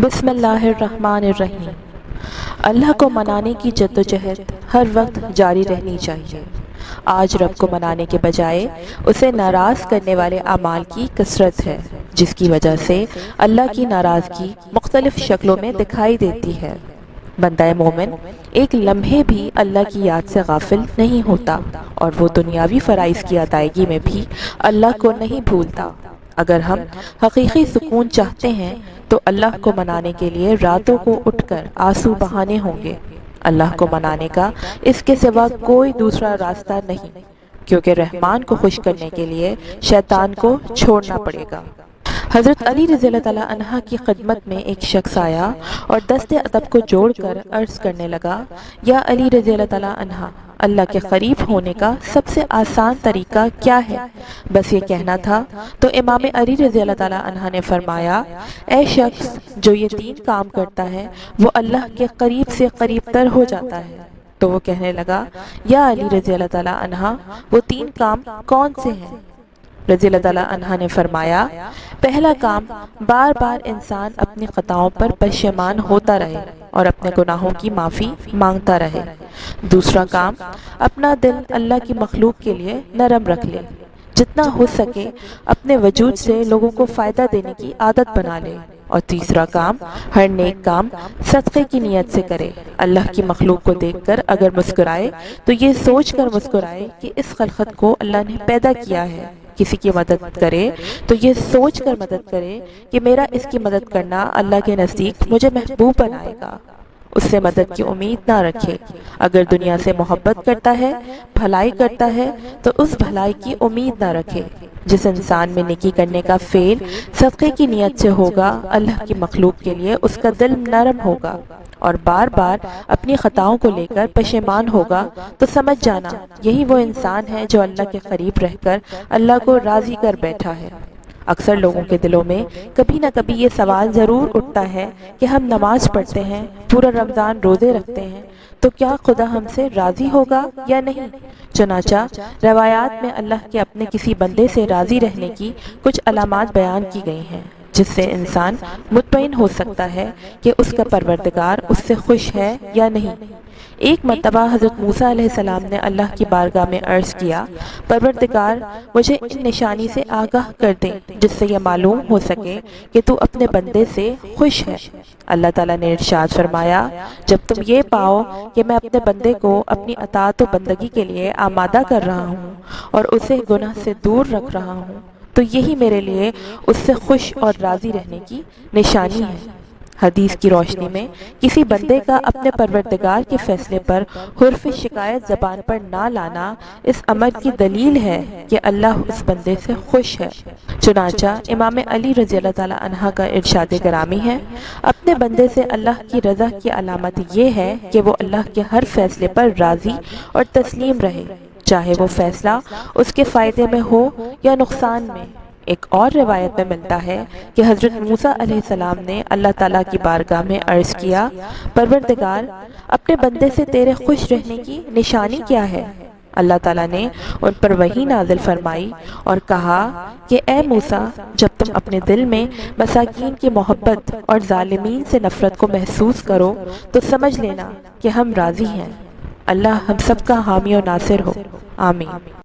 بسم اللہ الرحمن الرحیم۔ اللہ کو منانے کی جدوجہد ہر وقت جاری رہنی چاہیے۔ آج رب کو منانے کے بجائے اسے ناراض کرنے والے اعمال کی کثرت ہے، جس کی وجہ سے اللہ کی ناراضگی مختلف شکلوں میں دکھائی دیتی ہے۔ بندہ مومن ایک لمحے بھی اللہ کی یاد سے غافل نہیں ہوتا، اور وہ دنیاوی فرائض کی ادائیگی میں بھی اللہ کو نہیں بھولتا۔ اگر ہم حقیقی سکون چاہتے ہیں تو اللہ کو منانے کے لیے راتوں کو اٹھ کر آنسو بہانے ہوں گے۔ اللہ کو منانے کا اس کے سوا کوئی دوسرا راستہ نہیں، کیونکہ رحمان کو خوش کرنے کے لیے شیطان کو چھوڑنا پڑے گا۔ حضرت علی رضی اللہ تعالیٰ عنہ کی خدمت میں ایک شخص آیا اور دست ادب کو جوڑ کر عرض کرنے لگا، یا علی رضی اللہ تعالیٰ عنہ، اللہ کے قریب ہونے کا سب سے آسان طریقہ کیا ہے؟ بس یہ کہنا تھا تو امام علی رضی اللہ تعالیٰ عنہ نے فرمایا، اے شخص جو یہ 3 کام کرتا ہے وہ اللہ کے قریب سے قریب تر ہو جاتا ہے۔ تو وہ کہنے لگا، یا علی رضی اللہ تعالیٰ عنہ، وہ 3 کام کون سے ہیں؟ رضی اللہ تعالیٰ عنہ نے فرمایا، پہلا کام، بار بار انسان اپنی خطاؤں پر پشیمان ہوتا رہے اور اپنے گناہوں کی معافی مانگتا رہے۔ دوسرا کام، اپنا دل اللہ کی مخلوق کے لیے نرم رکھ لے، جتنا ہو سکے اپنے وجود سے لوگوں کو فائدہ دینے کی عادت بنا لے۔ اور تیسرا کام، ہر نیک کام صدقے کی نیت سے کرے۔ اللہ کی مخلوق کو دیکھ کر اگر مسکرائے تو یہ سوچ کر مسکرائے کہ اس خلقت کو اللہ نے پیدا کیا ہے۔ کسی کی مدد کرے تو یہ سوچ کر مدد کرے کہ میرا اس کی مدد کرنا اللہ کے نزدیک مجھے محبوب بنائے گا۔ اس سے مدد کی امید نہ رکھے۔ اگر دنیا سے محبت کرتا ہے، بھلائی کرتا ہے، تو اس بھلائی کی امید نہ رکھے۔ جس انسان میں نیکی کرنے کا فعل صدقے کی نیت سے ہوگا، اللہ کی مخلوق کے لیے اس کا دل نرم ہوگا اور بار بار اپنی خطاؤں کو لے کر پشیمان ہوگا، تو سمجھ جانا یہی وہ انسان ہے جو اللہ کے قریب رہ کر اللہ کو راضی کر بیٹھا ہے۔ اکثر لوگوں کے دلوں میں کبھی نہ کبھی یہ سوال ضرور اٹھتا ہے کہ ہم نماز پڑھتے ہیں، پورا رمضان روزے رکھتے ہیں، تو کیا خدا ہم سے راضی ہوگا یا نہیں؟ چنانچہ روایات میں اللہ کے اپنے کسی بندے سے راضی رہنے کی کچھ علامات بیان کی گئی ہیں، جس سے انسان مطمئن ہو سکتا ہے کہ اس کا پروردگار اس سے خوش ہے یا نہیں۔ ایک مرتبہ حضرت موسیٰ علیہ السلام نے اللہ کی بارگاہ میں عرض کیا، پروردگار مجھے ان نشانی سے آگاہ کر دے جس سے یہ معلوم ہو سکے کہ تو اپنے بندے سے خوش ہے۔ اللہ تعالیٰ نے ارشاد فرمایا، جب تم یہ پاؤ کہ میں اپنے بندے کو اپنی اطاعت و بندگی کے لیے آمادہ کر رہا ہوں اور اسے گناہ سے دور رکھ رہا ہوں، تو یہی میرے لیے اس سے خوش اور راضی رہنے کی نشانی ہے۔ حدیث کی روشنی میں کسی بندے کا اپنے پروردگار کے فیصلے پر حرف شکایت زبان پر نہ لانا اس امر کی دلیل ہے کہ اللہ اس بندے سے خوش ہے۔ چنانچہ امام علی رضی اللہ تعالیٰ عنہ کا ارشاد گرامی ہے، اپنے بندے سے اللہ کی رضا کی علامت یہ ہے کہ وہ اللہ کے ہر فیصلے پر راضی اور تسلیم رہے، چاہے وہ فیصلہ اس کے فائدے میں ہو یا نقصان میں۔ ایک اور روایت میں ملتا ہے کہ حضرت موسیٰ علیہ السلام نے اللہ تعالیٰ کی بارگاہ میں عرض کیا، پروردگار اپنے بندے سے تیرے خوش رہنے کی نشانی کیا ہے؟ اللہ تعالیٰ نے ان پر وحی نازل فرمائی اور کہا کہ اے موسیٰ، جب تم اپنے دل میں مساکین کی محبت اور ظالمین سے نفرت کو محسوس کرو تو سمجھ لینا کہ ہم راضی ہیں۔ اللہ ہم سب کا حامی و ناصر ہو، آمین۔